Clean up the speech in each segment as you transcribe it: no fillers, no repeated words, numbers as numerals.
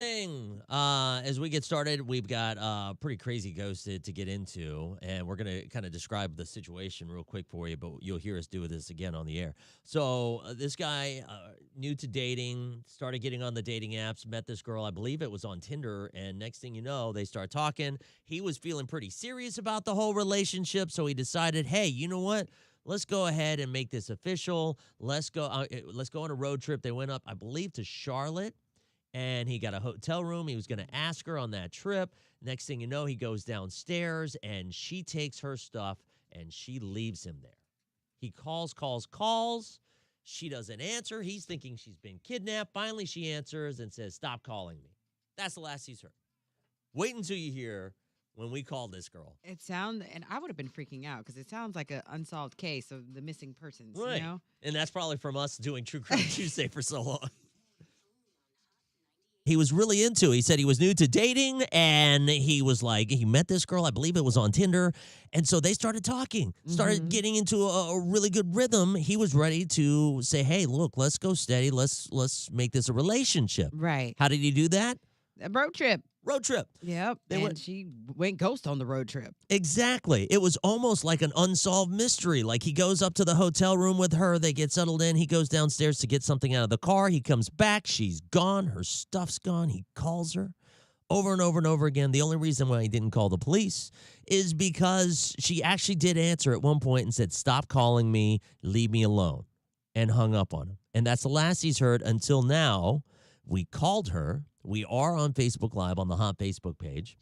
As we get started, we've got pretty crazy ghosted to get into, and we're going to kind of describe the situation real quick for you, but you'll hear us do this again on the air. So, this guy, new to dating, started getting on the dating apps, met this girl, I believe it was on Tinder, and next thing you know, they start talking. He was feeling pretty serious about the whole relationship, so he decided, hey, you know what? Let's go ahead and make this official. Let's go on a road trip. They went up, I believe, to Charlotte and he got a hotel room. He was going to ask her on that trip. Next thing you know, he goes downstairs and she takes her stuff and she leaves him there. He calls, calls, calls. She doesn't answer. He's thinking she's been kidnapped. Finally, she answers and says, "Stop calling me." That's the last he's heard. Wait until you hear when we call this girl. And I would have been freaking out because it sounds like an unsolved case of the missing persons, Right. you know? And that's probably from us doing True Crime Tuesday for so long. He was really into it. He said he was new to dating, and he was like, he met this girl, I believe it was on Tinder, and so they started talking, started getting into a really good rhythm. He was ready to say, hey, look, let's go steady. Let's make this a relationship. Right. How did he do that? A road trip. Road trip. Yep. They and went- she went ghost on the road trip. Exactly. It was almost like an unsolved mystery. Like he goes up to the hotel room with her. They get settled in. He goes downstairs to get something out of the car. He comes back. She's gone. Her stuff's gone. He calls her over and over and over again. The only reason why he didn't call the police is because she actually did answer at one point and said, "Stop calling me. Leave me alone," and hung up on him. And that's the last he's heard until now. We called her. We are on Facebook Live on the Hot Facebook page.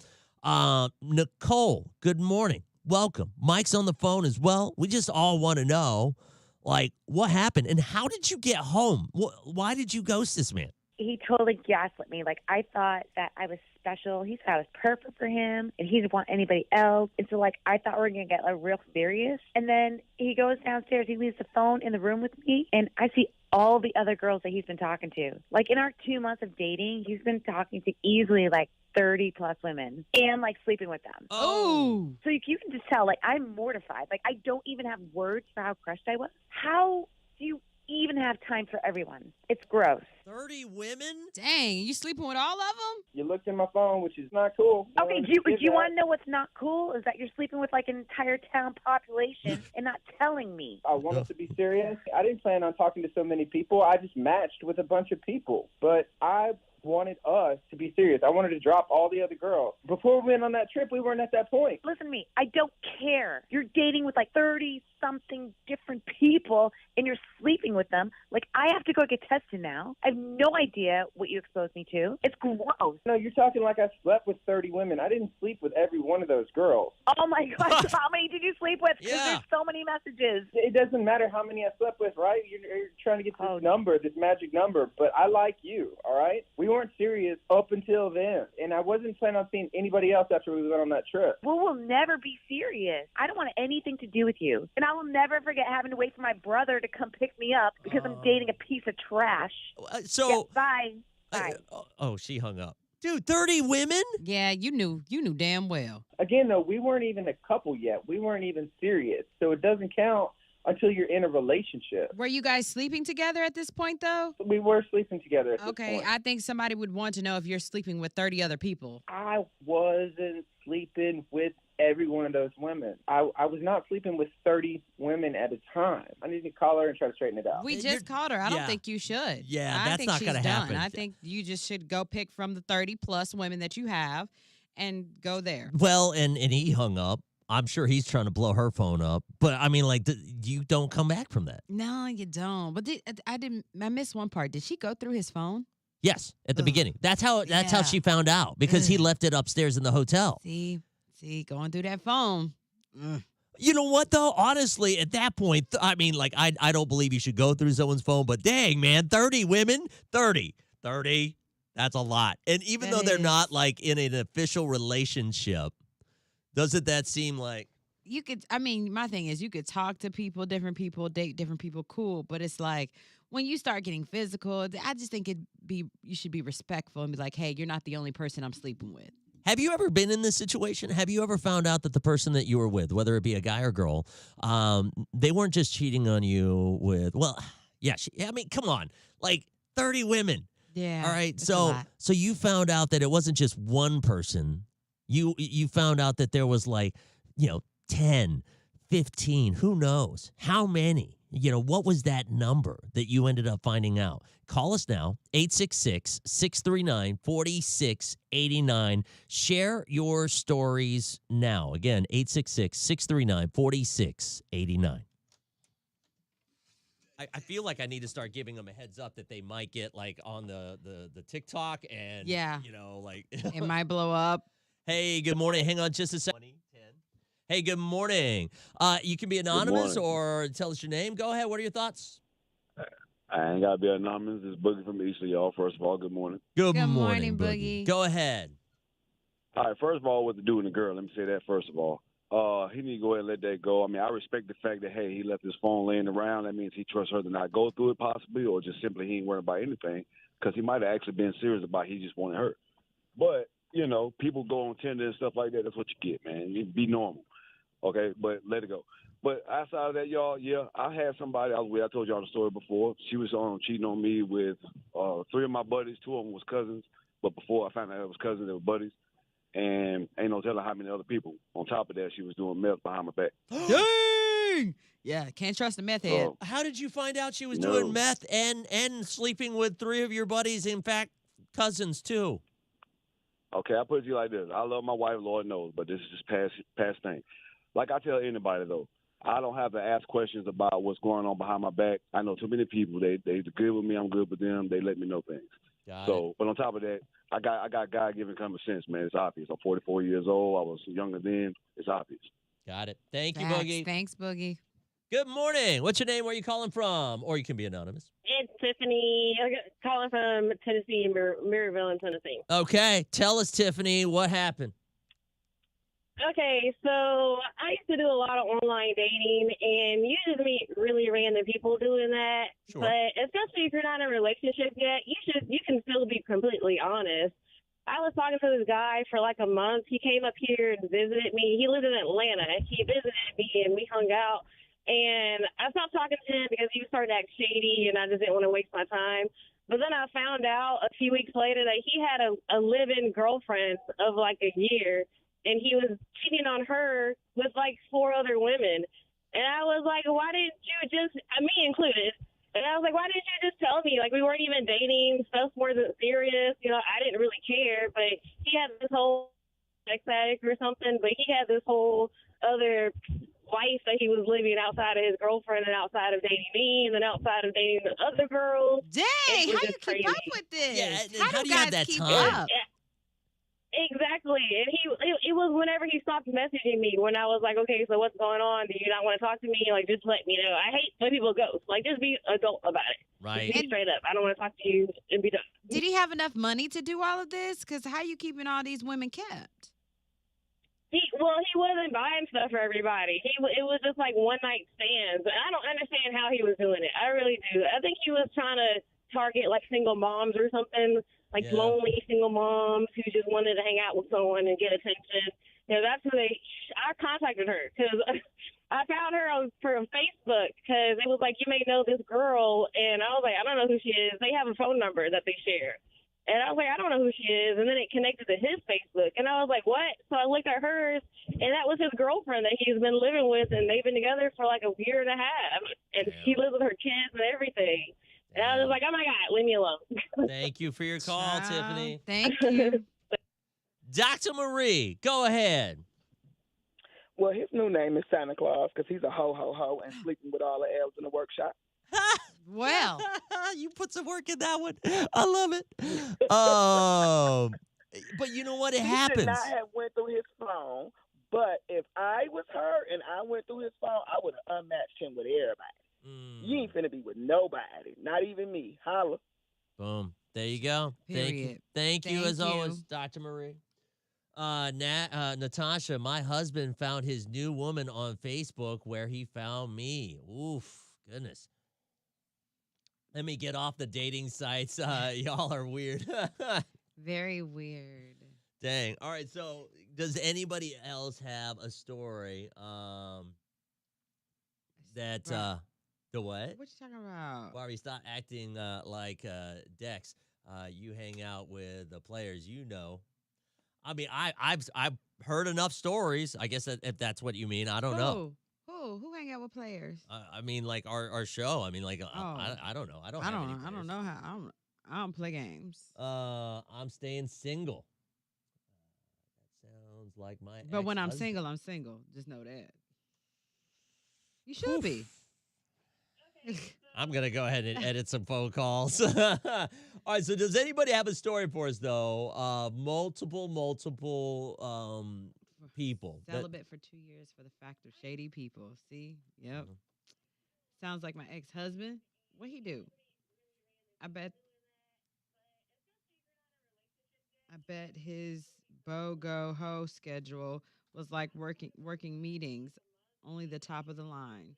Nicole, good morning. Welcome. Mike's on the phone as well. We just all want to know, like, what happened and how did you get home? Why did you ghost this man? He totally gaslit me. Like, I thought that I was special. He thought I was perfect for him, and he didn't want anybody else. And so, like, I thought we were going to get, like, real serious. And then he goes downstairs. He leaves the phone in the room with me, and I see all the other girls that he's been talking to. Like, in our 2 months of dating, he's been talking to easily, like, 30-plus women and, like, sleeping with them. Oh. So you can just tell, like, I'm mortified. Like, I don't even have words for how crushed I was. How do you even have time for everyone? It's gross. 30 women? Dang, you sleeping with all of them? You looked in my phone, which is not cool. Okay, do you want to know what's not cool? Is that you're sleeping with like an entire town population and not telling me. I wanted to be serious. I didn't plan on talking to so many people. I just matched with a bunch of people. But I wanted us to be serious. I wanted to drop all the other girls. Before we went on that trip, we weren't at that point. Listen to me. I don't care. You're dating with like 30-something different people and you're sleeping with them. Like, I have to go get tested now. I have no idea what you exposed me to. It's gross. No, you're talking like I slept with 30 women. I didn't sleep with every one of those girls. Oh, my God. How many did you sleep with? Because Yeah. there's so many messages. It doesn't matter how many I slept with, right? You're trying to get this number, this magic number. But I like you, all right? We weren't serious up until then. And I wasn't planning on seeing anybody else after we went on that trip. We will never be serious. I don't want anything to do with you. And I will never forget having to wait for my brother to come pick me up because I'm dating a piece of trash. So, Yeah, bye. Bye. She hung up. Dude, 30 women? Yeah, you knew damn well. Again, though, we weren't even a couple yet. We weren't even serious. So it doesn't count until you're in a relationship. Were you guys sleeping together at this point, though? We were sleeping together at this Okay, point. I think somebody would want to know if you're sleeping with 30 other people. I wasn't sleeping with every one of those women. I was not sleeping with 30 women at a time. I need to call her and try to straighten it out. We You're- just called her. I don't yeah. think you should. Yeah, I that's think not she's gonna done. happen. I think you just should go pick from the 30-plus women that you have and go there. Well, and he hung up. I'm sure he's trying to blow her phone up. But, I mean, like, you don't come back from that. No, you don't. But I missed one part. Did she go through his phone? Yes, at the Ugh. beginning. That's how Yeah. she found out because he Ugh. left it upstairs in the hotel. See, going through that phone. Ugh. You know what, though? Honestly, at that point, I mean, like, I don't believe you should go through someone's phone, but dang, man, 30 women? 30. That's a lot. And even That though they're is. not, like, in an official relationship, doesn't that seem like... You could, I mean, my thing is you could talk to people, different people, date different people, cool. But it's like when you start getting physical, I just think you should be respectful and be like, hey, you're not the only person I'm sleeping with. Have you ever been in this situation? Have you ever found out that the person that you were with, whether it be a guy or girl, they weren't just cheating on you with, well, yeah, I mean, come on, like 30 women. Yeah. All right. It's a lot. So you found out that it wasn't just one person. You found out that there was like, 10, 15, who knows? How many? What was that number that you ended up finding out? Call us now, 866-639-4689. Share your stories now. Again, 866-639-4689. I feel like I need to start giving them a heads up that they might get like on the TikTok and, Yeah. like. It might blow up. Hey, good morning. Hang on just a second. Hey, good morning. You can be anonymous morning. or tell us your name. Go ahead. What are your thoughts? I ain't gotta be anonymous. It's Boogie from Easter, y'all. First of all, good morning. Good Good morning, morning, Boogie. Boogie. Go ahead. All right, first of all, with the dude and the girl, let me say that first of all. He need to go ahead and let that go. I mean, I respect the fact that, hey, he left his phone laying around. That means he trusts her to not go through it possibly, or just simply he ain't worried about anything, because he might have actually been serious about he just wanted her. But, people go on Tinder and stuff like that. That's what you get, man. You be normal, okay? But let it go. But outside of that, y'all, yeah, I had somebody I was with. I told y'all the story before. She was cheating on me with 3 of my buddies. 2 of them was cousins. But before I found out it was cousins, they were buddies. And ain't no telling how many other people. On top of that, she was doing meth behind my back. Dang! Yeah, can't trust a meth head. So, How did you find out she was No. doing meth and sleeping with 3 of your buddies? In fact, cousins too. okay, I put it to you like this. I love my wife, Lord knows, but this is just past thing. Like I tell anybody, though, I don't have to ask questions about what's going on behind my back. I know too many people. They good with me. I'm good with them. They let me know things. Got it. But on top of that, I got God-given common sense, man. It's obvious. I'm 44 years old. I was younger then. It's obvious. Got it. Thank you, Facts. Boogie. Thanks, Boogie. Good morning. What's your name? Where are you calling from? Or you can be anonymous. It's Tiffany, calling from Tennessee, Maryville in Tennessee. Okay. Tell us, Tiffany, what happened? Okay, so I used to do a lot of online dating, and you just meet really random people doing that. Sure. But especially if you're not in a relationship yet, you can still be completely honest. I was talking to this guy for like a month. He came up here and visited me. He lived in Atlanta. He visited me, and we hung out. And I stopped talking to him because he was starting to act shady, and I just didn't want to waste my time. But then I found out a few weeks later that he had a live-in girlfriend of like a year, and he was cheating on her with like 4 other women. And I was like, why didn't you just, me included, and I was like, why didn't you just tell me? Like, we weren't even dating. Stuff wasn't serious. I didn't really care. But he had this whole sex addict or something, but he had this whole other life that he was living outside of his girlfriend and outside of dating me and then outside of dating the other girls. Dang, It was how you just keep crazy. up with this? Yeah, and how how do do you have guys that keep time? up? Exactly. And it was whenever he stopped messaging me when I was like, okay, so what's going on? Do you not want to talk to me? Like, just let me know. I hate when people ghost. Like, just be adult about it. Right. Just be straight up. I don't want to talk to you and be done. Did he have enough money to do all of this? Because how you keeping all these women kept? He wasn't buying stuff for everybody. It was just like one night stands. And I don't understand how he was doing it. I really do. I think he was trying to target like single moms or something, like Yeah. lonely single moms who just wanted to hang out with someone and get attention. That's who I contacted her because I found her from Facebook because it was like, you may know this girl. And I was like, I don't know who she is. They have a phone number that they share. And I was like, I don't know who she is. And then it connected to his Facebook. And I was like, what? So I looked at hers, and that was his girlfriend that he's been living with, and they've been together for like a year and a half. And Damn. he lives with her kids and everything. And I was Damn. like, oh, my God, leave me alone. Thank you for your call, Child, Tiffany. Thank you. Dr. Marie, go ahead. Well, his new name is Santa Claus because he's a ho and sleeping with all the elves in the workshop. Well, You put some work in that one. I love it. But you know what? It He happens. should not have went through his phone, but if I was her and I went through his phone, I would have unmatched him with everybody. You ain't finna be with nobody, not even me. Holla. Boom. There you go. Thank you. Period. Thank you Thank as always, you. Dr. Marie. Natasha, my husband found his new woman on Facebook where he found me. Oof, goodness. Let me get off the dating sites. Y'all are weird. very weird. Dang. All right. So, does anybody else have a story that Right. the what? What you talking about? Barbie, stop acting like Dex. You hang out with the players you know. I mean, I've heard enough stories. I guess if that's what you mean, I don't know. Who hang out with players? I mean, like our show. I mean, like Oh. I don't know. I don't I have any don't know. I don't players. know how. I don't play games. I'm staying single. That sounds like my But when I'm ex-husband. single, I'm single. Just know that. You should be. I'm going to go ahead and edit some phone calls. All right. So does anybody have a story for us, though? Multiple people. Celibate for 2 years for the fact of shady people. See? Yep. Sounds like my ex-husband. What he do? I bet his BOGO ho schedule was like working meetings, only the top of the line.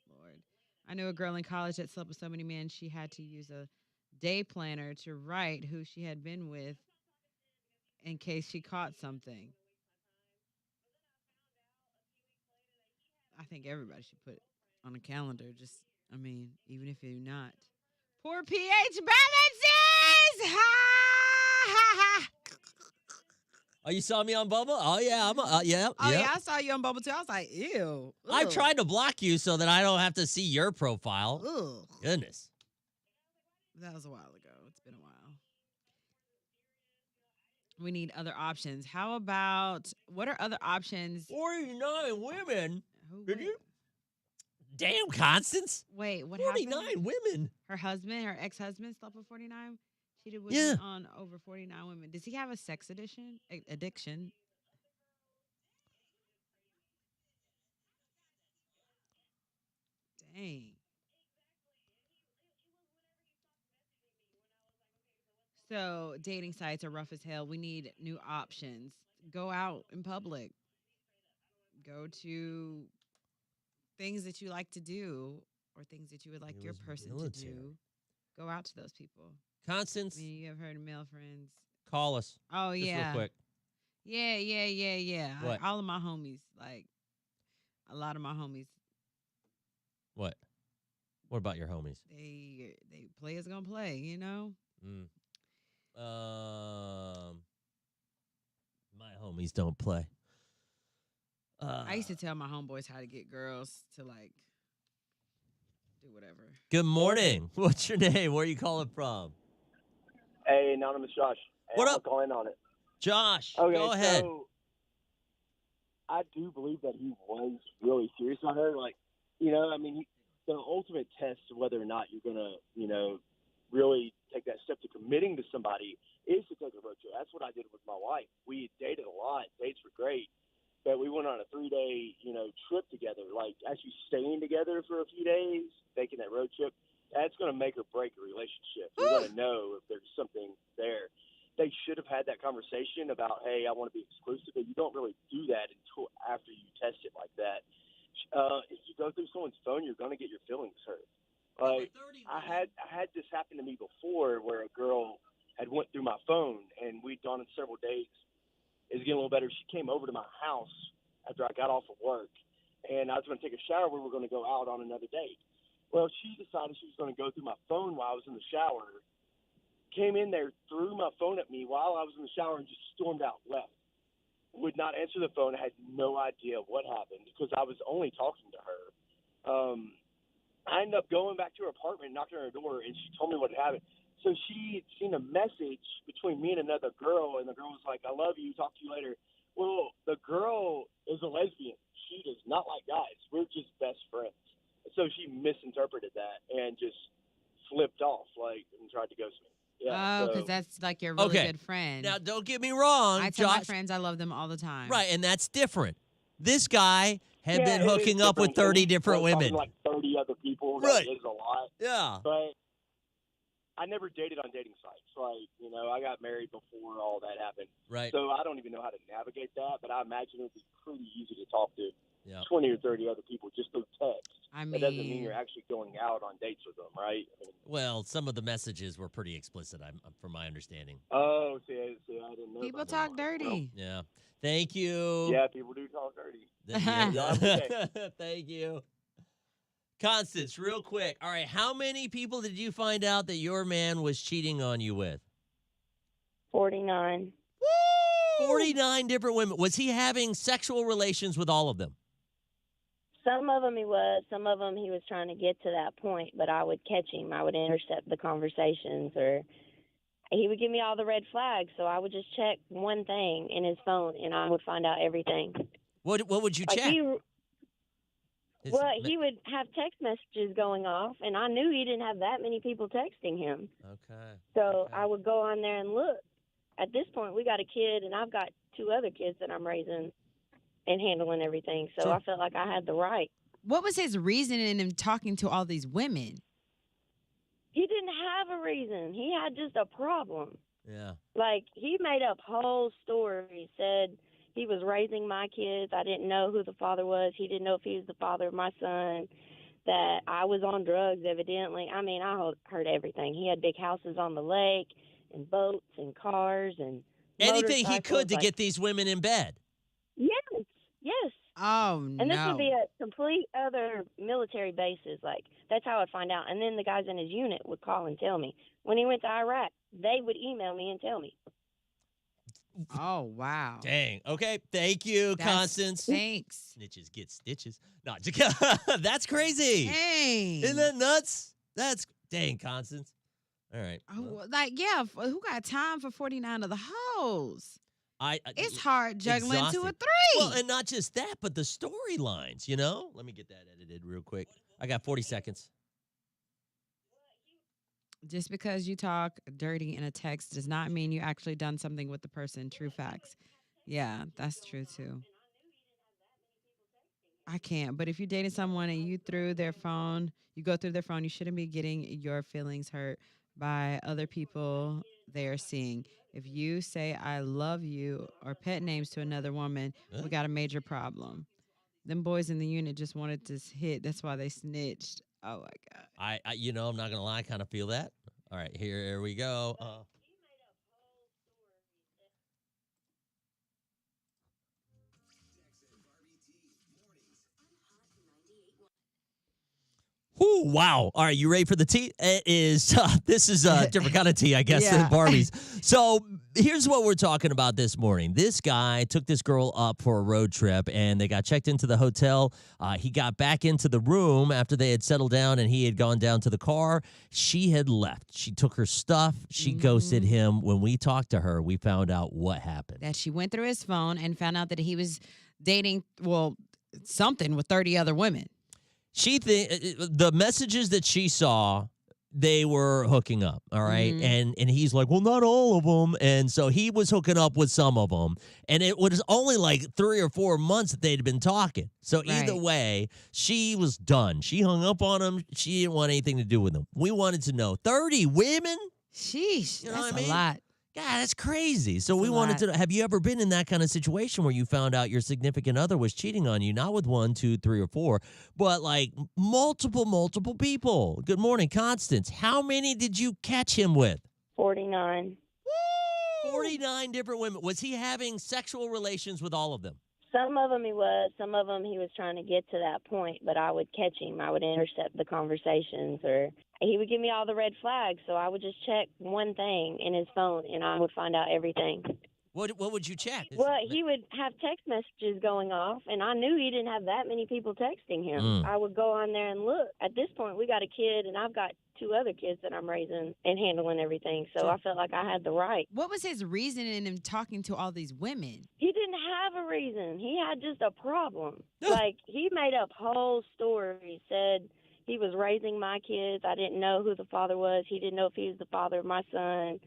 Lord. I knew a girl in college that slept with so many men she had to use a day planner to write who she had been with in case she caught something. I think everybody should put it on a calendar. Even if you're not. Poor pH balances! Ha ha ha! Oh, you saw me on Bubble? Oh, yeah. Yeah. Oh, yeah, I saw you on Bubble too. I was like, ew. I've tried to block you so that I don't have to see your profile. Ugh. Goodness. That was a while ago. It's been a while. We need other options. How about, what are other options? 49 women? Who, Did wait, you? Damn, Constance. wait, what 49 happened? women. Her husband, her ex-husband slept with 49? Cheated with Yeah. me on over 49 women. Does he have a sex addiction? Dang. So dating sites are rough as hell. We need new options. Go out in public. Go to things that you like to do or things that you would like He your was person military. to do. Go out to those people. Constance, You have heard of male friends. call us. Oh, Just yeah. real quick. Yeah. What? All of my homies, like a lot of my homies, What? What about your homies? they players gonna play, you know? My homies don't play. I used to tell my homeboys how to get girls to like do whatever. Good morning. What's your name? Where are you calling from? Hey, anonymous Josh. Hey, What I'm up? Calling on it. Josh, Okay, go ahead. So I do believe that he was really serious on her. Like, the ultimate test of whether or not you're gonna, really take that step to committing to somebody is to take a road trip. That's what I did with my wife. We dated a lot. Dates were great. But we went on a 3-day, trip together, like actually staying together for a few days, taking that road trip. That's going to make or break a relationship. You're going to know if there's something there. They should have had that conversation about, hey, I want to be exclusive, but you don't really do that until after you test it like that. If you go through someone's phone, you're going to get your feelings hurt. Like I had this happen to me before, where a girl had went through my phone, and we'd gone on several dates. It was getting a little better. She came over to my house after I got off of work, and I was going to take a shower. We were going to go out on another date. Well, she decided she was going to go through my phone while I was in the shower, came in there, threw my phone at me while I was in the shower, and just stormed out, left. Would not answer the phone. I had no idea what happened because I was only talking to her. I ended up going back to her apartment, knocking on her door, and she told me what had happened. So she had seen a message between me and another girl, and the girl was like, I love you, talk to you later. Well, the girl is a lesbian. She does not like guys. We're just best friends. So she misinterpreted that and just flipped off, and tried to ghost me. Yeah, Oh, because that's like your really Okay. good friend. Now, don't get me wrong, I tell my Josh. friends I love them all the time. Right, and that's different. This guy had been it is hooking up with different. 30 And different we're talking women. like 30 other people. Right. That is a lot. Yeah. But I never dated on dating sites. I got married before all that happened. Right. So I don't even know how to navigate that, but I imagine it would be pretty easy to talk to Yeah. 20 or 30 other people just through text. I That doesn't mean mean, you're actually going out on dates with them, right? Well, some of the messages were pretty explicit, from my understanding. Oh, see, I didn't know. people about talk that. dirty. Yeah. Thank you. Yeah, people do talk dirty. Yeah. Thank you. Constance, real quick. All right, how many people did you find out that your man was cheating on you with? 49. 49 different women. Was he having sexual relations with all of them? Some of them he was. Some of them he was trying to get to that point, but I would catch him. I would intercept the conversations, or he would give me all the red flags. So I would just check one thing in his phone, and I would find out everything. What would you Like check? he would have text messages going off, and I knew he didn't have that many people texting him. Okay. So okay. I would go on there and look. At this point, we got a kid, and I've got 2 other kids that I'm raising and handling everything. So Sure. I felt like I had the right. What was his reason in him talking to all these women? He didn't have a reason. He had just a problem. Yeah. Like, he made up whole stories. Said he was raising my kids. I didn't know who the father was. He didn't know if he was the father of my son. That I was on drugs, evidently. I mean, I heard everything. He had big houses on the lake and boats and cars and Anything he motorcycles, could to like- get these women in bed. Yes. Oh, And this would no. be at complete other military bases. Like, that's how I'd find out. And then the guys in his unit would call and tell me. When he went to Iraq, they would email me and tell me. Oh, wow. Dang. Okay. Thank you, That's- Constance. Thanks. Snitches get stitches. No, that's crazy. Dang. Isn't that nuts? That's dang, Constance. All right. Oh, Well, like, yeah, who got time for 49 of the hoes? I It's hard juggling 2 or exhausted. 3. Well, and not just that, but the storylines, you know? Let me get that edited real quick. I got 40 seconds. Just because you talk dirty in a text does not mean you actually done something with the person. True facts. Yeah, that's true too. I can't. But if you're dating someone and you go through their phone, you shouldn't be getting your feelings hurt by other people they are seeing. If you say I love you or pet names to another woman, we got a major problem. Them boys in the unit just wanted to hit. That's why they snitched. Oh my God. I'm not gonna lie, I kind of feel that. All right, here we go. Whew, wow. All right, you ready for the tea? It is, this is a different kind of tea, I guess, than Yeah. Barbie's. So here's what we're talking about this morning. This guy took this girl up for a road trip, and they got checked into the hotel. He got back into the room after they had settled down, and he had gone down to the car. She had left. She took her stuff. She ghosted him. When we talked to her, we found out what happened. That she went through his phone and found out that he was dating, something with 30 other women. The messages that she saw, they were hooking up, all right? And he's like, well, not all of them. And so he was hooking up with some of them. And it was only like 3 or 4 months that they'd been talking. So either Right. way, she was done. She hung up on him. She didn't want anything to do with him. We wanted to know, 30 women? Sheesh, You know that's what I mean? a lot. God, that's crazy. So That's we a wanted lot. to know, have you ever been in that kind of situation where you found out your significant other was cheating on you, not with 1, 2, 3, or 4, but like multiple people? Good morning, Constance. How many did you catch him with? 49. 49 different women. Was he having sexual relations with all of them? Some of them he was. Some of them he was trying to get to that point, but I would catch him. I would intercept the conversations, or he would give me all the red flags. So I would just check one thing in his phone, and I would find out everything. What would you check? Well, he would have text messages going off, and I knew he didn't have that many people texting him. I would go on there and look. At this point, we got a kid, and I've got 2 other kids that I'm raising and handling everything. So I felt like I had the right. What was his reason in him talking to all these women? He didn't have a reason. He had just a problem. Like, he made up whole stories. Said he was raising my kids. I didn't know who the father was. He didn't know if he was the father of my son.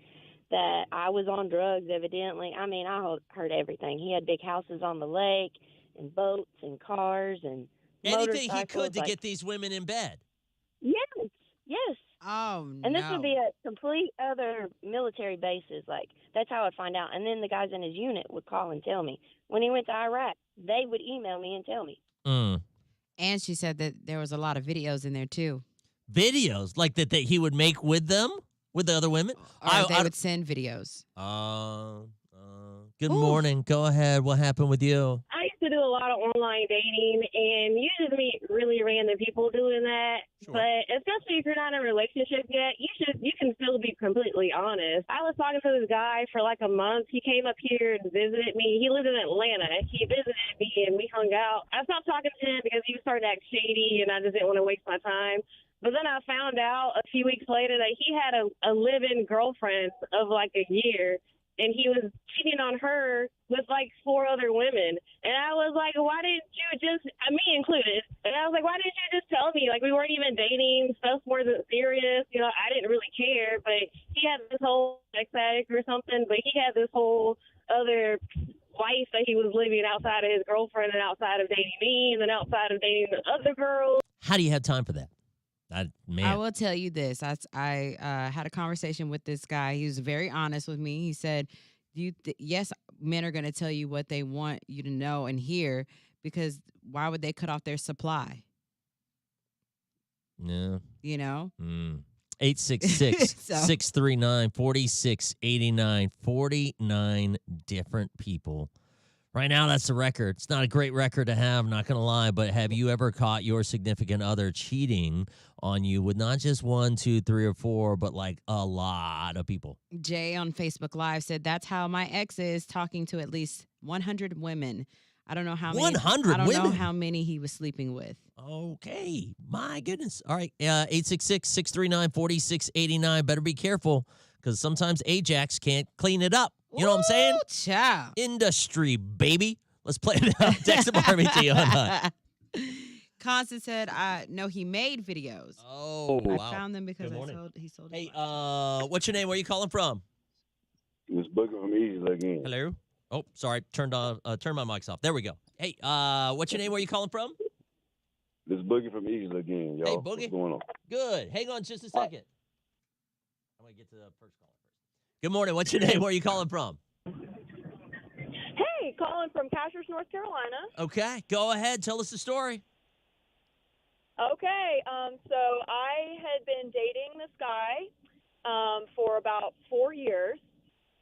That I was on drugs, evidently. I mean, I heard everything. He had big houses on the lake and boats and cars and Anything he motorcycles, could to like- get these women in bed. Yes. Oh, no. And this would be at complete other military bases. Like, that's how I'd find out. And then the guys in his unit would call and tell me. When he went to Iraq, they would email me and tell me. And she said that there was a lot of videos in there, too. Videos like that he would make with them, with the other women? Or they would send videos. Good morning. Go ahead. What happened with you? I used to do a lot of online dating, and you just meet really random people doing that. Sure. But especially if you're not in a relationship yet, you can still be completely honest. I was talking to this guy for like a month. He came up here and visited me. He lived in Atlanta. He visited me, and we hung out. I stopped talking to him because he was starting to act shady, and I just didn't want to waste my time. But then I found out a few weeks later that he had a live-in girlfriend of like a year, and he was cheating on her with like 4 other women. And I was like, why didn't you just, me included, and I was like, why didn't you just tell me? Like, we weren't even dating, stuff wasn't serious. You know, I didn't really care, but he had this whole sex addict or something, but he had this whole other life that he was living outside of his girlfriend and outside of dating me and then outside of dating the other girls. How do you have time for that? Man. I will tell you this. I had a conversation with this guy. He was very honest with me. He said, yes, men are going to tell you what they want you to know and hear, because why would they cut off their supply? Yeah. You know? 866-639-4689. 49 different people. Right now, that's the record. It's not a great record to have, not going to lie, but have you ever caught your significant other cheating on you with not just 1, 2, 3, or 4, but like a lot of people? Jay on Facebook Live said, that's how my ex is, talking to at least 100 women. I don't know how many. 100 I don't know women? how many he was sleeping with. Okay. My goodness. All right. 866-639-4689. Better be careful, because sometimes Ajax can't clean it up. You know what I'm saying? Ooh, child. Industry, baby. Let's play it out. Text the Barbie to you on Constance said, no, he made videos. Oh, I wow. found them because Good morning. he sold Hey, it. what's your name? Where are you calling from? This Booker from Easy again. Hello? Oh, sorry. Turn my mics off. There we go. Hey, what's your name? Where are you calling from? This Boogie from Easy again, y'all. Hey, Boogie. What's going on? Good. Hang on just a second. I'm going to get to the first caller first. Good morning. What's your name? Where are you calling from? Hey, calling from Cashers, North Carolina. Okay. Go ahead. Tell us the story. Okay, so I had been dating this guy for about 4 years,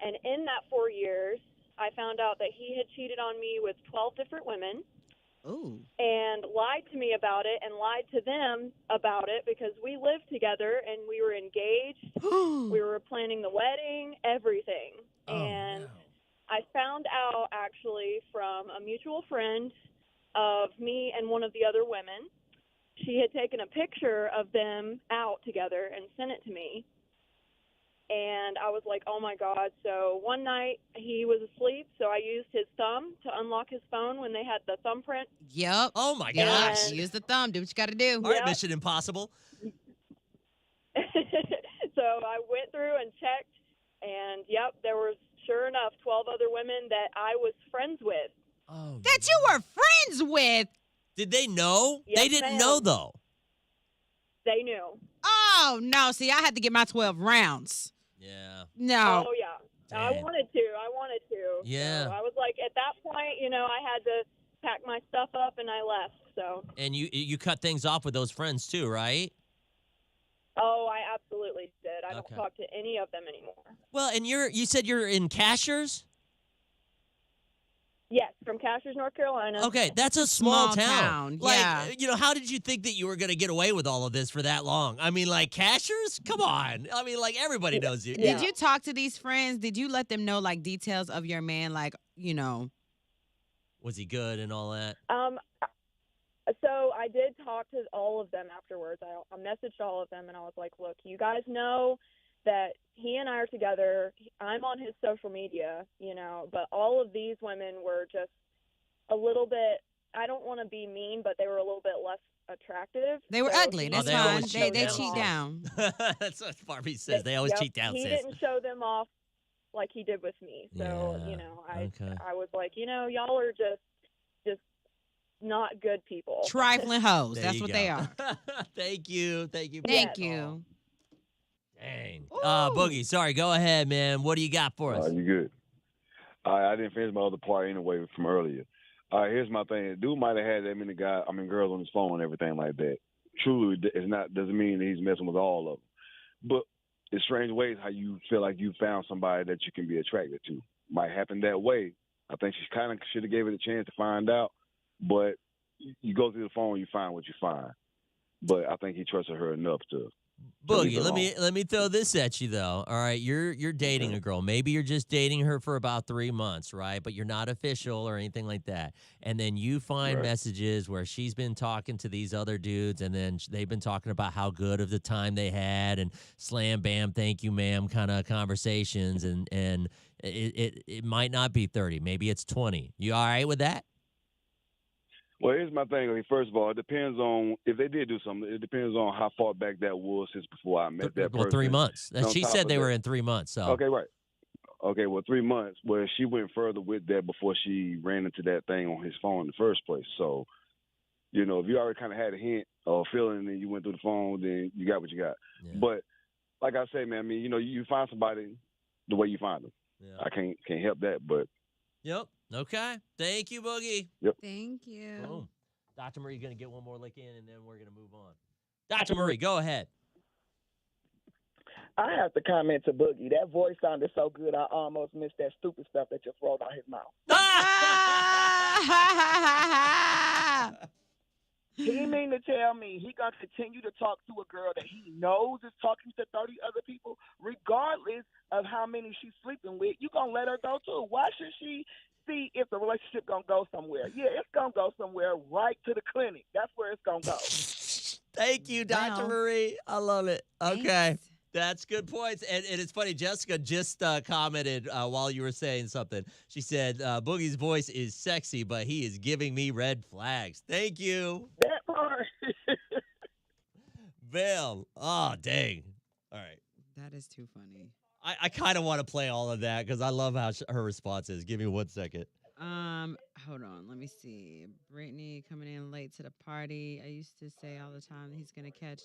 and in that 4 years, I found out that he had cheated on me with 12 different women. Ooh. And lied to me about it and lied to them about it, because we lived together and we were engaged. We were planning the wedding, everything. And I found out actually from a mutual friend of me and one of the other women. She had taken a picture of them out together and sent it to me. And I was like, oh, my God. So one night he was asleep, so I used his thumb to unlock his phone when they had the thumbprint. Yep. Oh, my gosh. Use the thumb. Do what you got to do. All right, Yep. Mission Impossible. So I went through and checked, and, yep, there was, sure enough, 12 other women that I was friends with. Oh, That you were friends with. did they know? Yes, They didn't ma'am. know, though. They knew. Oh, no. See, I had to get my 12 rounds. Yeah. No. Oh, yeah. I Dang. wanted to. Yeah. So I was like, at that point, I had to pack my stuff up, and I left. So. And you cut things off with those friends, too, right? Oh, I absolutely did. I Okay. don't talk to any of them anymore. Well, and you said you're in Cashers? Yes, from Cashers, North Carolina. Okay, that's a small Small town. town, Like, yeah. how did you think that you were going to get away with all of this for that long? I mean, like, Cashers? Come on. I mean, like, everybody knows you. Yeah. Did you talk to these friends? Did you let them know, like, details of your man? Like, Was he good and all that? So I did talk to all of them afterwards. I messaged all of them, and I was like, look, you guys know that he and I are together. I'm on his social media, but all of these women were just a little bit, I don't want to be mean, but they were a little bit less attractive. They were So ugly. he That's they didn't fine. always show They them cheat off. down. That's what Barbie says. They always Yep. cheat down, He sis. didn't show them off like he did with me. So, Yeah, okay. I was like, y'all are just not good people. Trifling hoes. There That's you what go. they are. Thank you. Thank you. Thank Yes. you. Dang. Ooh. Boogie, sorry. Go ahead, man. What do you got for us? You good? I didn't finish my other part anyway from earlier. Here's my thing. Dude might have had that many girls on his phone and everything like that. Truly, doesn't mean that he's messing with all of them. But in strange ways, how you feel like you found somebody that you can be attracted to might happen that way. I think she kind of should have gave it a chance to find out. But you go through the phone, you find what you find. But I think he trusted her enough to leave Boogie, it let me throw this at you though. All right, you're dating a girl. Maybe you're just dating her for about 3 months, right? But you're not official or anything like that. And then you find Right. messages where she's been talking to these other dudes, and then they've been talking about how good of the time they had, and slam bam, thank you, ma'am, kind of conversations, and it might not be 30, maybe it's 20. You all right with that? Well, here's my thing. I mean, first of all, it depends on if they did do something. It depends on how far back that was since before I met that Well, person. 3 months. And on She top said of they were that- in 3 months. So Okay, right. Okay, well, 3 months. Well, she went further with that before she ran into that thing on his phone in the first place. So, if you already kind of had a hint or a feeling and you went through the phone, then you got what you got. Yeah. But like I say, man, I mean, you find somebody the way you find them. Yeah. I can't help that, but Yep. Okay. Thank you, Boogie. Thank you. Boom. Dr. Murray going to get one more lick in, and then we're going to move on. Dr. Murray, go ahead. I have to comment to Boogie. That voice sounded so good, I almost missed that stupid stuff that just rolled out his mouth. He mean to tell me he gonna continue to talk to a girl that he knows is talking to 30 other people, regardless of how many she's sleeping with. You gonna let her go too? Why should she see if the relationship gonna go somewhere? Yeah, it's gonna go somewhere, right to the clinic. That's where it's gonna go. Thank you, Dr. Well, Murray. I love it. Okay. Thanks. That's good points. And it's funny, Jessica just commented while you were saying something. She said, Boogie's voice is sexy, but he is giving me red flags. Thank you. That part. Bill. Oh, dang. All right. That is too funny. I kind of want to play all of that because I love how her response is. Give me 1 second. Hold on. Let me see. Brittany coming in late to the party. I used to say all the time that he's gonna catch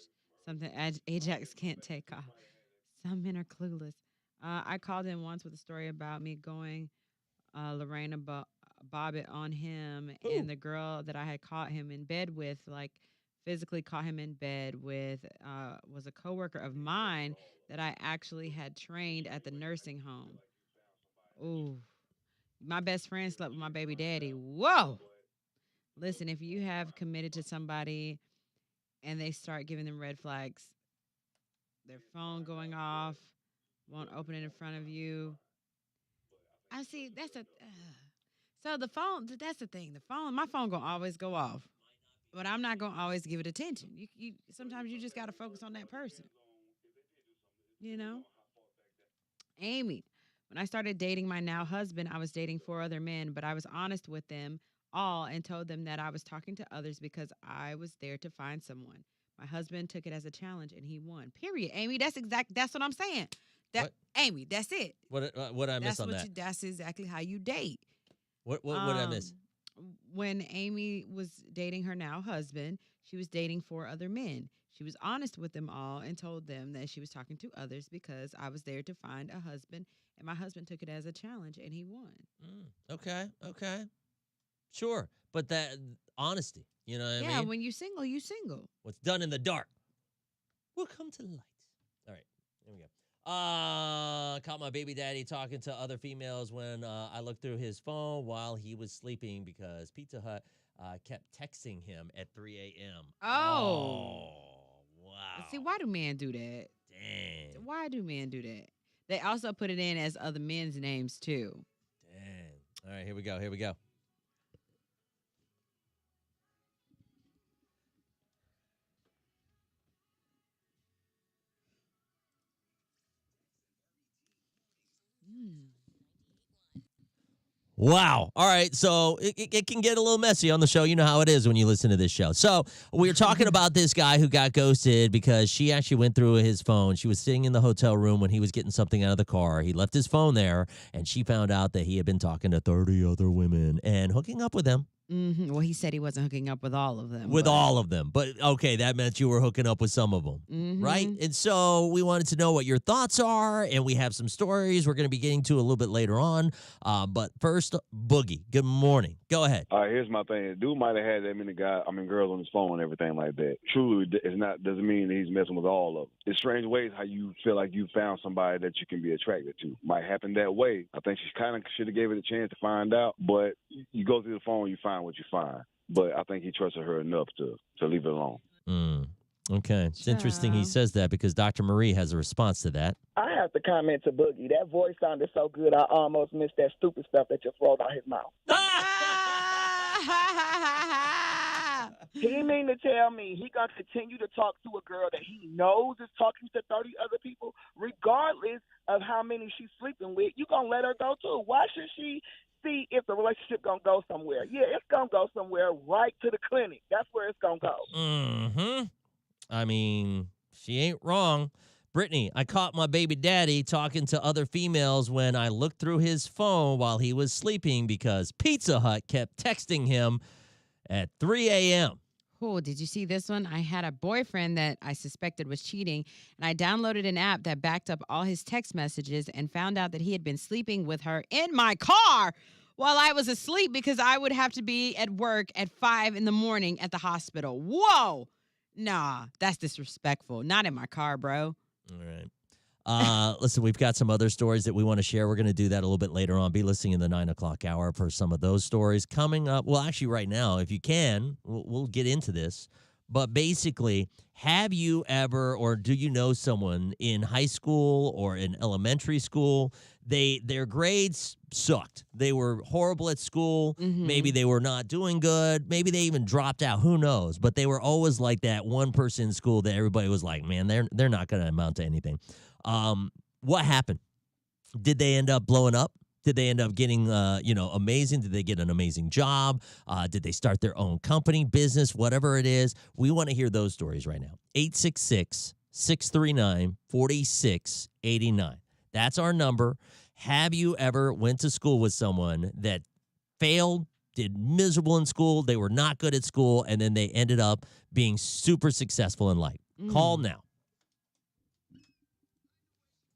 something Ajax can't take off. Some men are clueless. I called him once with a story about me going Lorena Bobbitt on him, and the girl that I had caught him in bed with, like physically caught him in bed with, was a coworker of mine that I actually had trained at the nursing home. Ooh. My best friend slept with my baby daddy. Whoa. Listen, if you have committed to somebody and they start giving them red flags, their phone going off, won't open it in front of you. I see. So the phone. That's the thing. My phone gonna always go off, but I'm not gonna always give it attention. You sometimes you just gotta focus on that person. You know, Amy. When I started dating my now husband, I was dating 4 other men, but I was honest with them all and told them that I was talking to others because I was there to find someone. My husband took it as a challenge and he won. Period. Amy, that's what I'm saying. What? Amy, that's it. What I miss on that? That's exactly how you date. What did I miss? When Amy was dating her now husband, she was dating 4 other men. She was honest with them all and told them that she was talking to others because I was there to find a husband, and my husband took it as a challenge and he won. Okay. Sure. But that honesty, you know what I mean? Yeah, when you single, you single. What's done in the dark will come to light. All right, here we go. Caught my baby daddy talking to other females when I looked through his phone while he was sleeping because Pizza Hut kept texting him at 3 a.m. Oh, wow. See, why do men do that? Dang. Why do men do that? They also put it in as other men's names too. Dang. All right, here we go. Wow. All right. So it can get a little messy on the show. You know how it is when you listen to this show. So we were talking about this guy who got ghosted because she actually went through his phone. She was sitting in the hotel room when he was getting something out of the car. He left his phone there, and she found out that he had been talking to 30 other women and hooking up with them. Mm-hmm. Well, he said he wasn't hooking up with all of them. All of them. But, okay, that meant you were hooking up with some of them, right? And so we wanted to know what your thoughts are, and we have some stories we're going to be getting to a little bit later on. But first, Boogie, good morning. Go ahead. All right, here's my thing. Dude might have had that many girls on his phone and everything like that. Truly, doesn't mean that he's messing with all of them. It's strange ways how you feel like you found somebody that you can be attracted to. Might happen that way. I think she kind of should have gave it a chance to find out, but you go through the phone, you find what you find. but I think he trusted her enough to leave it alone. Mm. Okay. It's interesting he Child. says that because Dr. Marie has a response to that. I have to comment to Boogie. That voice sounded so good, I almost missed that stupid stuff that just rolled out his mouth. He didn't mean to tell me he gonna continue to talk to a girl that he knows is talking to 30 other people, regardless of how many she's sleeping with. You gonna let her go too? Why should she see if the relationship gonna go somewhere? Yeah, it's gonna go somewhere, right to the clinic. That's where it's gonna go. Mm-hmm. I mean, she ain't wrong. Brittany, I caught my baby daddy talking to other females when I looked through his phone while he was sleeping because Pizza Hut kept texting him at 3 a.m. Cool. Did you see this one? I had a boyfriend that I suspected was cheating, and I downloaded an app that backed up all his text messages and found out that he had been sleeping with her in my car while I was asleep because I would have to be at work at 5 in the morning at the hospital. Whoa. Nah, that's disrespectful. Not in my car, bro. All right. Listen, we've got some other stories that we want to share. We're going to do that a little bit later on. Be listening in the 9 o'clock hour for some of those stories coming up. Well, actually, right now, if you can, we'll get into this. But basically, have you ever or do you know someone in high school or in elementary school? Their grades sucked. They were horrible at school. Mhm. Maybe they were not doing good. Maybe they even dropped out. Who knows? But they were always like that one person in school that everybody was like, man, they're not going to amount to anything. What happened? Did they end up blowing up? Did they end up getting, amazing? Did they get an amazing job? Did they start their own company, business, whatever it is? We want to hear those stories right now. 866-639-4689. That's our number. Have you ever went to school with someone that failed, did miserable in school, they were not good at school, and then they ended up being super successful in life? Call now.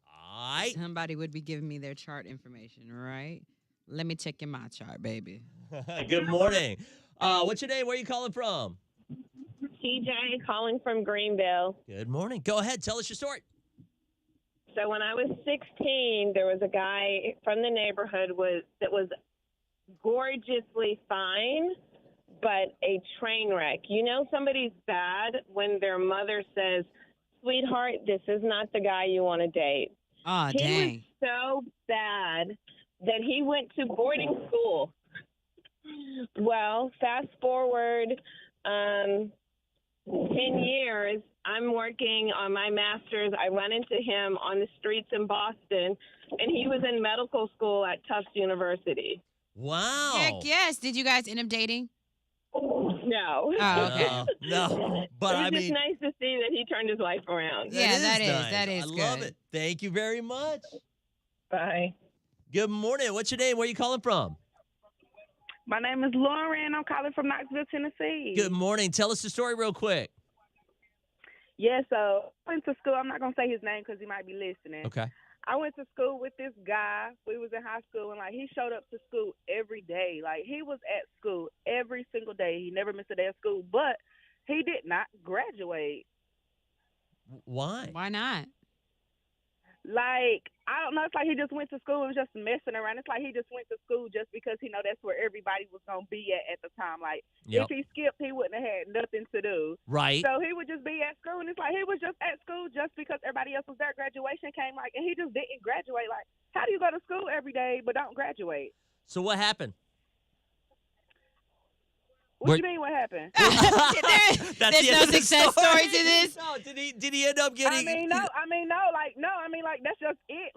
All right. Somebody would be giving me their chart information, right? Let me check in my chart, baby. Good morning. What's your name? Where are you calling from? TJ calling from Greenville. Good morning. Go ahead. Tell us your story. So when I was 16, there was a guy from the neighborhood that was gorgeously fine, but a train wreck. You know somebody's bad when their mother says, "Sweetheart, this is not the guy you want to date." Oh, He dang. was so bad that he went to boarding school. Well, fast forward 10 years, I'm working on my master's. I run into him on the streets in Boston, and he was in medical school at Tufts University. Wow. Heck yes. Did you guys end up dating? No. Oh, okay. No. But it was I just mean, nice to see that he turned his life around. Yeah, that is that is- nice. that is I love good. it. Thank you very much. Bye. Good morning. What's your name? Where are you calling from? My name is Lauren. I'm calling from Knoxville, Tennessee. Good morning. Tell us the story real quick. Yeah, so I went to school. I'm not going to say his name because he might be listening. Okay. I went to school with this guy. We was in high school, and, he showed up to school every day. He was at school every single day. He never missed a day of school, but he did not graduate. Why? Why not? I don't know. It's like he just went to school and was just messing around. It's like he just went to school just because he know that's where everybody was going to be at the time. Yep. If he skipped, he wouldn't have had nothing to do. Right. So he would just be at school, and it's like he was just at school just because everybody else was there. Graduation came, and he just didn't graduate. How do you go to school every day but don't graduate? So what happened? What do you mean? What happened? That's There's the no end of the success story to this? No, did he end up getting? No. That's just it.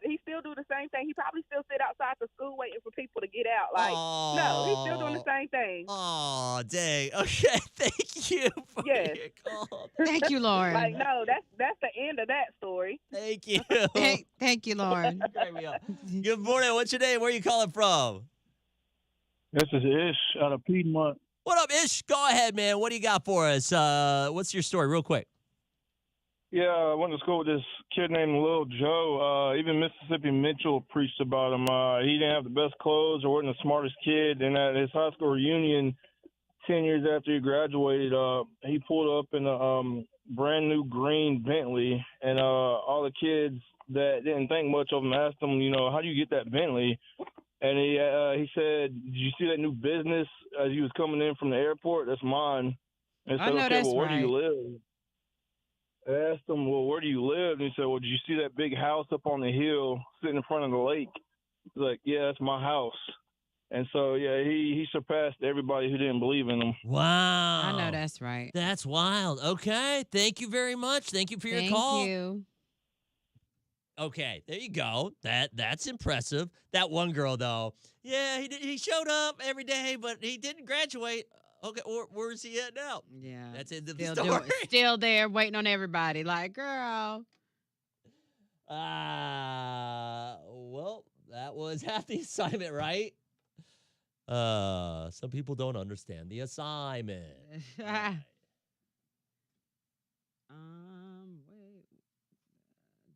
He still do the same thing. He probably still sit outside the school waiting for people to get out. No, he's still doing the same thing. Oh, dang. Okay, thank you for Yes. your call. Thank you, Lauren. No, that's the end of that story. Thank you. Thank you, Lauren. Crack me up. Good morning. What's your name? Where are you calling from? This is Ish out of Piedmont. What up, Ish? Go ahead, man. What do you got for us? What's your story, real quick? Yeah, I went to school with this kid named Lil Joe. Even Mississippi Mitchell preached about him. He didn't have the best clothes or wasn't the smartest kid. And at his high school reunion, 10 years after he graduated, he pulled up in a brand new green Bentley. And all the kids that didn't think much of him asked him, how do you get that Bentley? And he said, "Did you see that new business as you was coming in from the airport? That's mine." And I I said, know "Okay, that's well, where do you right. live?" I asked him, "Well, where do you live?" And he said, "Well, did you see that big house up on the hill sitting in front of the lake?" He's like, "Yeah, that's my house." And so, yeah, he surpassed everybody who didn't believe in him. I know Wow. that's right. That's wild. Okay. Thank you very much. Thank you for your Thank call. you. Okay, there you go. That's impressive. That one girl though, yeah, he showed up every day, but he didn't graduate. Okay, where's he at now? Yeah. That's the end of the Still story. still there waiting on everybody. Like, girl. Well, that was half the assignment, right? Some people don't understand the assignment. All right. Wait.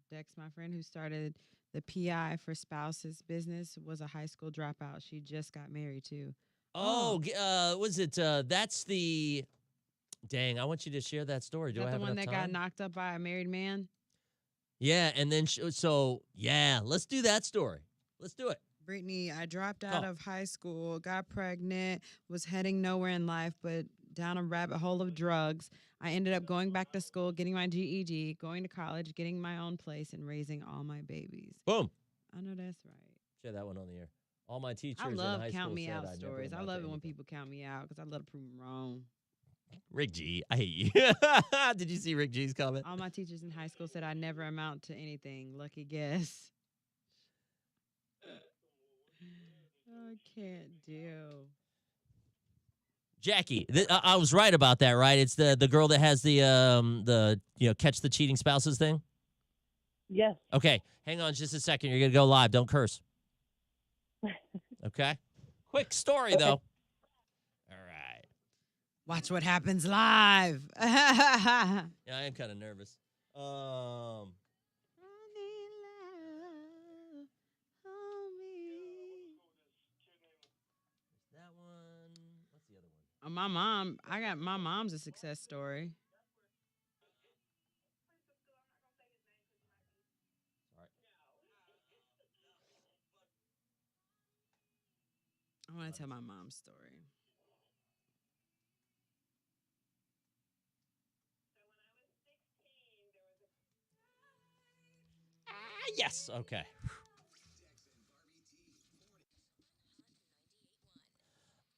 Dex, my friend who started the PI for spouses business, was a high school dropout. She just got married too. Was it? That's the. Dang, I want you to share that story. Is Do I that the have one enough that got time? knocked up by a married man? Yeah, and then let's do that story. Let's do it. Brittany, I dropped out Oh. of high school, got pregnant, was heading nowhere in life, but down a rabbit hole of drugs. I ended up going back to school, getting my GED, going to college, getting my own place, and raising all my babies. Boom. I know that's right. Share that one on the air. All my teachers I in love high count school me said out I never stories. I amount to love it when anything. people count me out because I love to prove them wrong. Rick G, I hate you. Did you see Rick G's comment? All my teachers in high school said I never amount to anything. Lucky guess. I can't do. Jackie, I was right about that, right? It's the girl that has the catch the cheating spouses thing. Yes. Okay, hang on just a second. You're gonna go live. Don't curse. Okay. Quick story though. All right. Watch what happens live. Yeah, I am kind of nervous. That one. What's the other one? My mom's a success story. Sorry. I want to tell my mom's story. Yes. Okay.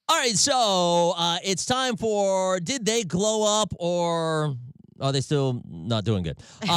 All right, so it's time for Did They Glow Up or are they still not doing good? So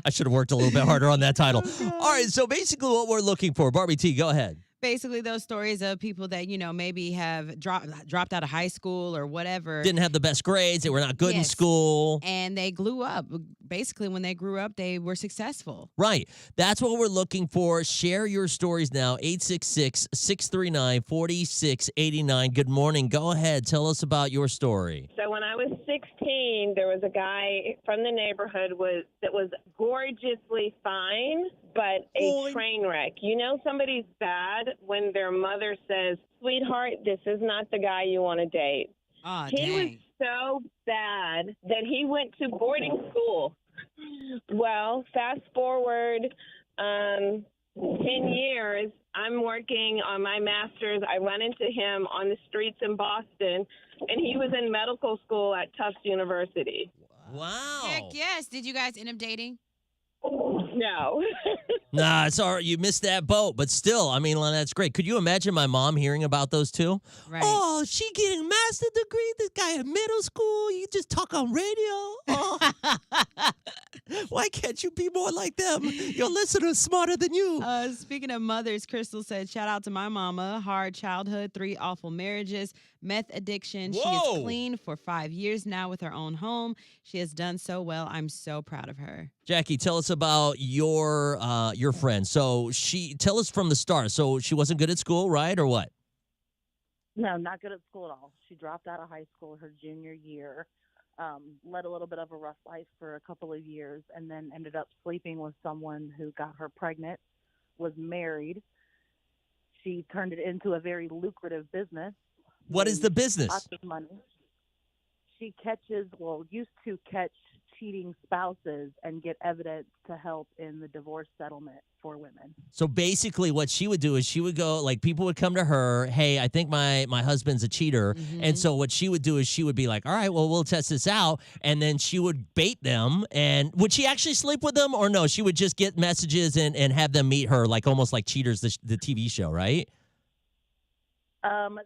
I should have worked a little bit harder on that title. All right, so basically what we're looking for, Barbie T, go ahead. Basically, those stories of people that, maybe have dropped out of high school or whatever. Didn't have the best grades. They were not good in Yes. school. And they grew up. Basically, when they grew up, they were successful. Right. That's what we're looking for. Share your stories now. 866-639-4689. Good morning. Go ahead. Tell us about your story. So when I was 16, there was a guy from the neighborhood that was gorgeously fine, but a train wreck. You know somebody's bad when their mother says, "Sweetheart, this is not the guy you want to date." Oh, He was dang. so bad that he went to boarding school. Well, fast forward 10 years, I'm working on my master's. I run into him on the streets in Boston, and he was in medical school at Tufts University. Wow. Heck yes. Did you guys end up dating? No. Nah, it's all right. You missed that boat, but still, I mean, that's great. Could you imagine my mom hearing about those two? Right. Oh, she getting a master's degree. This guy in middle school. You just talk on radio. Oh. Why can't you be more like them? Your listeners smarter than you. Speaking of mothers, Crystal said, shout out to my mama. Hard childhood, 3 awful marriages, meth addiction. She Whoa. is clean for 5 years now with her own home. She has done so well. I'm so proud of her. Jackie, tell us about your friend. So tell us from the start. So she wasn't good at school, right, or what? No, not good at school at all. She dropped out of high school her junior year, led a little bit of a rough life for a couple of years, and then ended up sleeping with someone who got her pregnant, was married. She turned it into a very lucrative business. What is the business? Lots of money. She used to catch cheating spouses and get evidence to help in the divorce settlement for women. So basically what she would do is she would go, like, people would come to her, hey, I think my husband's a cheater. And so what she would do is she would be like, all right, well, we'll test this out. And then she would bait them. And would she actually sleep with them or no? She would just get messages and have them meet her, like almost like Cheaters, the TV show, right?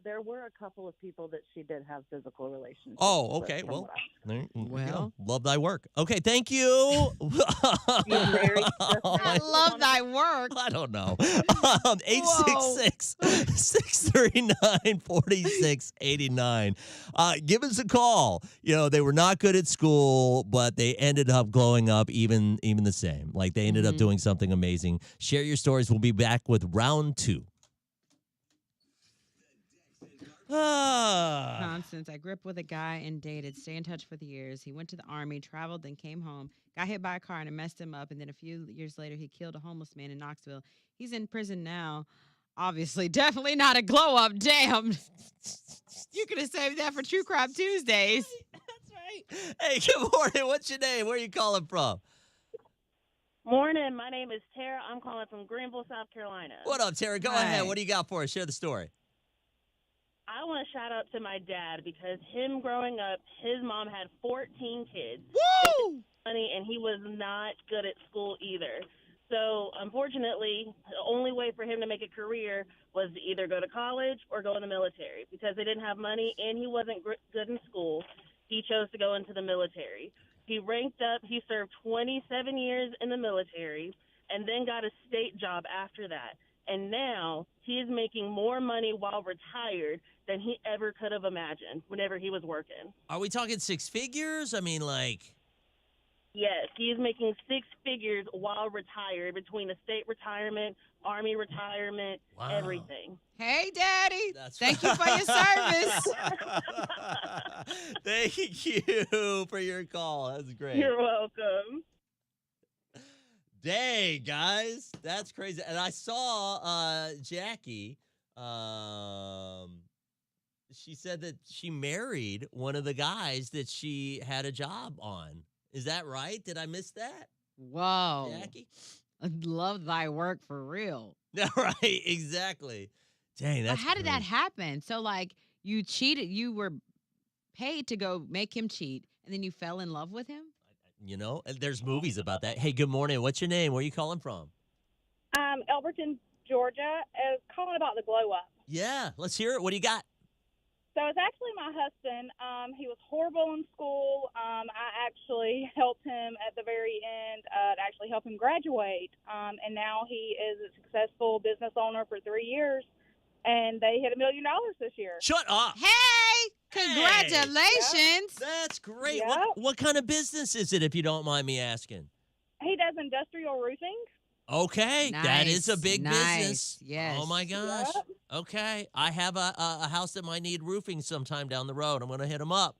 There were a couple of people that she did have physical relationships. Oh, with, okay. from Well, what well, love thy work. Okay, thank you. You're very I love thy work. I don't know. 866-639-4689. Give us a call. You know, they were not good at school, but they ended up glowing up even the same. Like they ended up doing something amazing. Share your stories. We'll be back with round 2. Constance, I grew up with a guy and dated, stay in touch for the years. He went to the army, traveled, then came home, got hit by a car and it messed him up. And then a few years later, he killed a homeless man in Knoxville. He's in prison now. Obviously, definitely not a glow up. Damn. You could have saved that for True Crime Tuesdays. That's right. Hey, good morning. What's your name? Where are you calling from? Morning. My name is Tara. I'm calling from Greenville, South Carolina. What up, Tara? Go ahead. What do you got for us? Share the story. I want to shout out to my dad because him growing up, his mom had 14 kids. Woo! Money, and he was not good at school either. So, unfortunately, the only way for him to make a career was to either go to college or go in the military because they didn't have money and he wasn't good in school. He chose to go into the military. He ranked up. He served 27 years in the military and then got a state job after that. And now he is making more money while retired than he ever could have imagined whenever he was working. Are we talking 6 figures? I mean, like... Yes, he is making 6 figures while retired between a state retirement, Army retirement, everything. Hey, Daddy. Thank you for your service. Thank you for your call. That's great. You're welcome. Dang, guys. That's crazy. And I saw Jackie. She said that she married one of the guys that she had a job on. Is that right? Did I miss that? Whoa. Jackie? I love thy work for real. Right, exactly. Dang, that's But how did that crazy. happen? So, like, you cheated. You were paid to go make him cheat, and then you fell in love with him? You know, and there's movies about that. Hey, good morning. What's your name? Where are you calling from? Elberton, Georgia, is calling about the glow up. Yeah, let's hear it. What do you got? So it's actually my husband. He was horrible in school. I actually helped him at the very end to actually help him graduate. And now he is a successful business owner for 3 years. And they hit $1 million this year. Shut up. Hey, congratulations. That's great. Yep. What kind of business is it, if you don't mind me asking? He does industrial roofing. Okay, that is a big business. Yes. Oh my gosh. Yep. Okay, I have a house that might need roofing sometime down the road. I'm going to hit them up.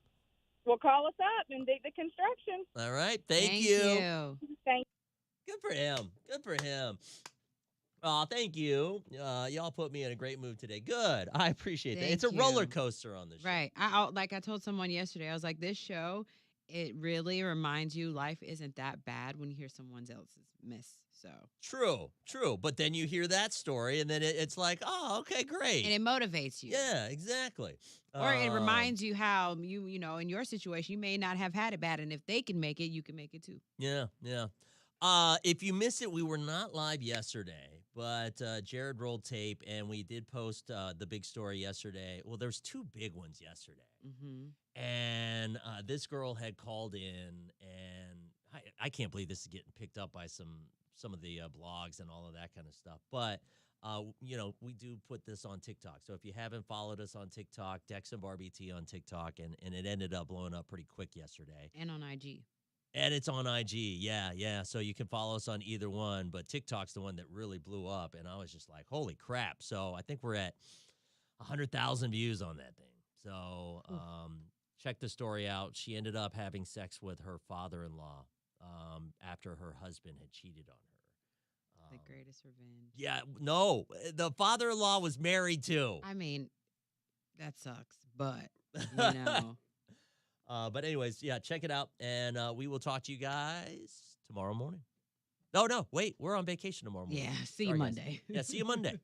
Well, call us up and dig the construction. All right, thank you. Thank Good for him. Good for him. Oh, thank you. Y'all put me in a great mood today. Good. I appreciate that. It's a Thank roller you. coaster on this show. Right. Like I told someone yesterday, I was like, this show, it really reminds you life isn't that bad when you hear someone else's miss. So True. But then you hear that story, and then it's like, oh, okay, great. and it motivates you. Yeah, exactly. Or it reminds you how you know, in your situation, you may not have had it bad. And if they can make it, you can make it too. Yeah. If you missed it, we were not live yesterday, but Jared rolled tape, and we did post the big story yesterday. Well, there's 2 big ones yesterday. Mm-hmm. And this girl had called in, and I can't believe this is getting picked up by some of the blogs and all of that kind of stuff. But, you know, we do put this on TikTok. So if you haven't followed us on TikTok, Dex and Barbie T on TikTok, and it ended up blowing up pretty quick yesterday. And on IG. And it's on IG. Yeah. So you can follow us on either one. But TikTok's the one that really blew up. And I was just like, holy crap. So I think we're at 100,000 views on that thing. So check the story out. She ended up having sex with her father-in-law after her husband had cheated on her. The greatest revenge. Yeah, no. The father-in-law was married too. I mean, that sucks, but, you know. But anyways, yeah, check it out, and we will talk to you guys tomorrow morning. Oh, no, wait, we're on vacation tomorrow morning. Yeah, see you Sorry, guys. Monday. Yeah, see you Monday.